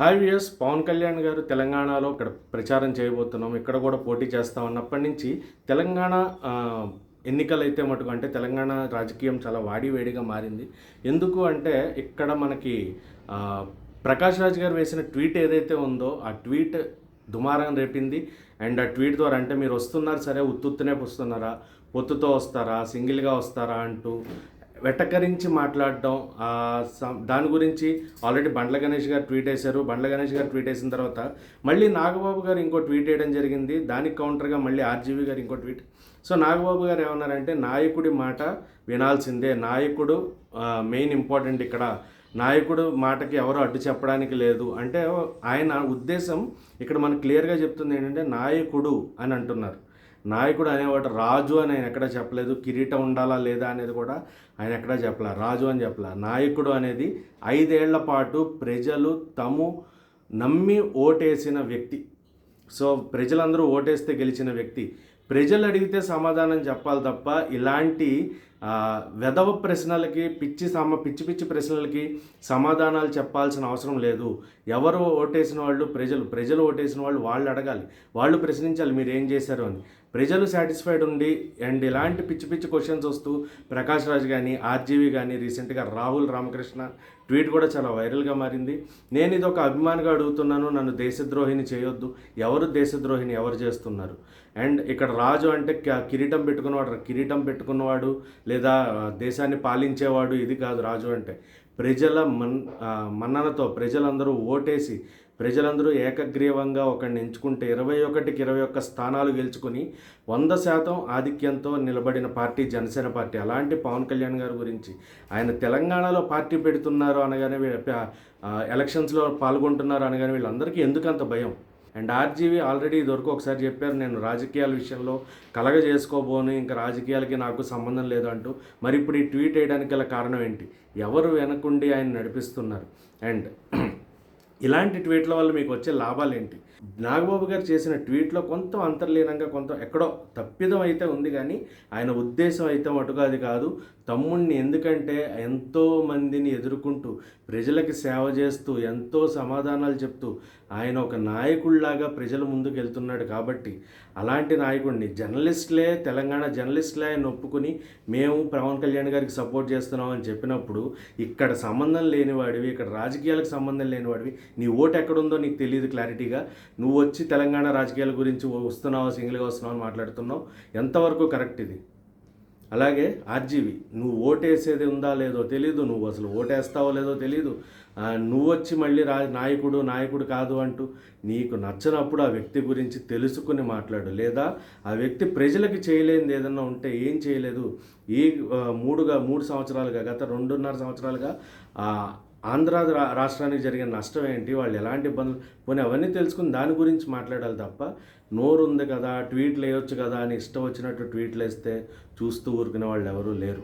Hi viewers, Pawan Kalyan గారు తెలంగాణలో ఇక్కడ ప్రచారం చేయబోతున్నాం, ఇక్కడ కూడా పోటీ చేస్తాం అన్నప్పటి నుంచి తెలంగాణ ఎన్నికలైతే మటుకు అంటే తెలంగాణ రాజకీయం చాలా వాడివేడిగా మారింది. ఎందుకు అంటే ఇక్కడ మనకి ప్రకాష్ రాజ్ గారు వేసిన ట్వీట్ ఏదైతే ఉందో ఆ ట్వీట్ దుమారం రేపింది. అండ్ ఆ ట్వీట్ ద్వారా అంటే మీరు వస్తున్నారు సరే, ఉత్తునే వస్తున్నారా, పొత్తుతో వస్తారా, సింగిల్గా వస్తారా అంటూ వెటకరించి మాట్లాడడం. దాని గురించి ఆల్రెడీ బండ్ల గణేష్ గారు ట్వీట్ వేశారు. బండ్ల గణేష్ గారు ట్వీట్ వేసిన తర్వాత మళ్ళీ నాగబాబు గారు ఇంకో ట్వీట్ వేయడం జరిగింది. దానికి కౌంటర్గా మళ్ళీ ఆర్జీవీ గారు ఇంకో ట్వీట్. సో నాగబాబు గారు ఏమన్నారంటే, నాయకుడి మాట వినాల్సిందే, నాయకుడు మెయిన్ ఇంపార్టెంట్, ఇక్కడ నాయకుడు మాటకి ఎవరు అడ్డు చెప్పడానికి లేదు అంటే ఆయన ఉద్దేశం ఇక్కడ మనకు క్లియర్గా చెప్తుంది ఏంటంటే నాయకుడు అని అంటున్నారు. నాయకుడు అనేవాడు రాజు అని ఆయన ఎక్కడా చెప్పలేదు. కిరీటం ఉండాలా లేదా అనేది కూడా ఆయన ఎక్కడా చెప్పలే. రాజు అని చెప్పలే. నాయకుడు అనేది 5 ఏళ్ల పాటు ప్రజలు తాము నమ్మి ఓటేసిన వ్యక్తి. సో ప్రజలందరూ ఓటేస్తే గెలిచిన వ్యక్తి. ప్రజలు అడిగితే సమాధానం చెప్పాలి తప్ప ఇలాంటి వెధవ ప్రశ్నలకి పిచ్చి పిచ్చి ప్రశ్నలకి సమాధానాలు చెప్పాల్సిన అవసరం లేదు. ఎవరు ఓటేసిన వాళ్ళు ప్రజలు ఓటేసిన వాళ్ళు అడగాలి, వాళ్ళు ప్రశ్నించాలి మీరు ఏం చేశారు అని. ప్రజలు సాటిస్ఫైడ్ ఉండి అండ్ ఇలాంటి పిచ్చి పిచ్చి క్వశ్చన్స్ వస్తూ ప్రకాష్ రాజ్ కానీ ఆర్జీవీ కానీ రీసెంట్గా రాహుల్ రామకృష్ణ ట్వీట్ కూడా చాలా వైరల్గా మారింది. నేను ఇది ఒక అభిమానిగా అడుగుతున్నాను, నన్ను దేశద్రోహిని చేయొద్దు. ఎవరు దేశద్రోహిని ఎవరు చేస్తున్నారు? అండ్ ఇక్కడ రాజు అంటే కిరీటం పెట్టుకున్నవాడు లేదా దేశాన్ని పాలించేవాడు ఇది కాదు. రాజు అంటే ప్రజల మన్ననతో ప్రజలందరూ ఓటేసి ప్రజలందరూ ఏకగ్రీవంగా ఒకరిని ఎంచుకుంటే 21కి 21 స్థానాలు గెలుచుకుని 100% ఆధిక్యంతో నిలబడిన పార్టీ జనసేన పార్టీ. అలాంటి పవన్ కళ్యాణ్ గారి గురించి ఆయన తెలంగాణలో పార్టీ పెడుతున్నారు అనగానే, ఎలక్షన్స్లో పాల్గొంటున్నారు అనగానే వీళ్ళందరికీ ఎందుకంత భయం? అండ్ ఆర్జీవీ ఆల్రెడీ ఇదివరకు ఒకసారి చెప్పారు, నేను రాజకీయాల విషయంలో చేసుకోబోను, ఇంకా రాజకీయాలకి నాకు సంబంధం లేదు అంటూ. మరి ఇప్పుడు ఈ ట్వీట్ వేయడానికి గల కారణం ఏంటి? ఎవరు వెనకుండి ఆయన నడిపిస్తున్నారు? అండ్ ఇలాంటి ట్వీట్ల వల్ల మీకు వచ్చే లాభాలు ఏంటి? నాగబాబు గారు చేసిన ట్వీట్లో కొంత అంతర్లీనంగా కొంత ఎక్కడో తప్పిదం అయితే ఉంది, కానీ ఆయన ఉద్దేశం అయితే మటుగా అది కాదు. తమ్ముడిని ఎందుకంటే ఎంతో మందిని ఎదుర్కొంటూ ప్రజలకి సేవ చేస్తూ ఎంతో సమాధానాలు చెప్తూ ఆయన ఒక నాయకుడిలాగా ప్రజల ముందుకు వెళ్తున్నాడు కాబట్టి అలాంటి నాయకుడిని తెలంగాణ జర్నలిస్టులే ఆయన ఒప్పుకుని మేము పవన్ కళ్యాణ్ గారికి సపోర్ట్ చేస్తున్నాం అని చెప్పినప్పుడు ఇక్కడ సంబంధం లేనివాడివి, ఇక్కడ రాజకీయాలకు సంబంధం లేనివాడివి, నీ ఓటు ఎక్కడుందో నీకు తెలియదు క్లారిటీగా, నువ్వు వచ్చి తెలంగాణ రాజకీయాల గురించి వస్తున్నావు, సింగిల్గా వస్తున్నావు అని మాట్లాడుతున్నావు. ఎంతవరకు కరెక్ట్ ఇది? అలాగే ఆర్జీవీ, నువ్వు ఓటేసేది ఉందా లేదో తెలీదు, నువ్వు అసలు ఓటేస్తావో లేదో తెలీదు, నువ్వు వచ్చి మళ్ళీ నాయకుడు కాదు అంటూ నీకు నచ్చినప్పుడు ఆ వ్యక్తి గురించి తెలుసుకుని మాట్లాడు. లేదా ఆ వ్యక్తి ప్రజలకి చేయలేనిది ఏదన్నా ఉంటే ఏం చేయలేదు. ఈ 3 సంవత్సరాలుగా గత 2.5 సంవత్సరాలుగా ఆంధ్ర రాష్ట్రానికి జరిగిన నష్టం ఏంటి, వాళ్ళు ఎలాంటి ఇబ్బందులు పోనీ అవన్నీ తెలుసుకుని దాని గురించి మాట్లాడాలి తప్ప నోరు ఉంది కదా ట్వీట్లు వేయొచ్చు కదా అని ఇష్టం వచ్చినట్టు ట్వీట్లు వేస్తే చూస్తూ ఊరుకునే వాళ్ళు ఎవరూ లేరు.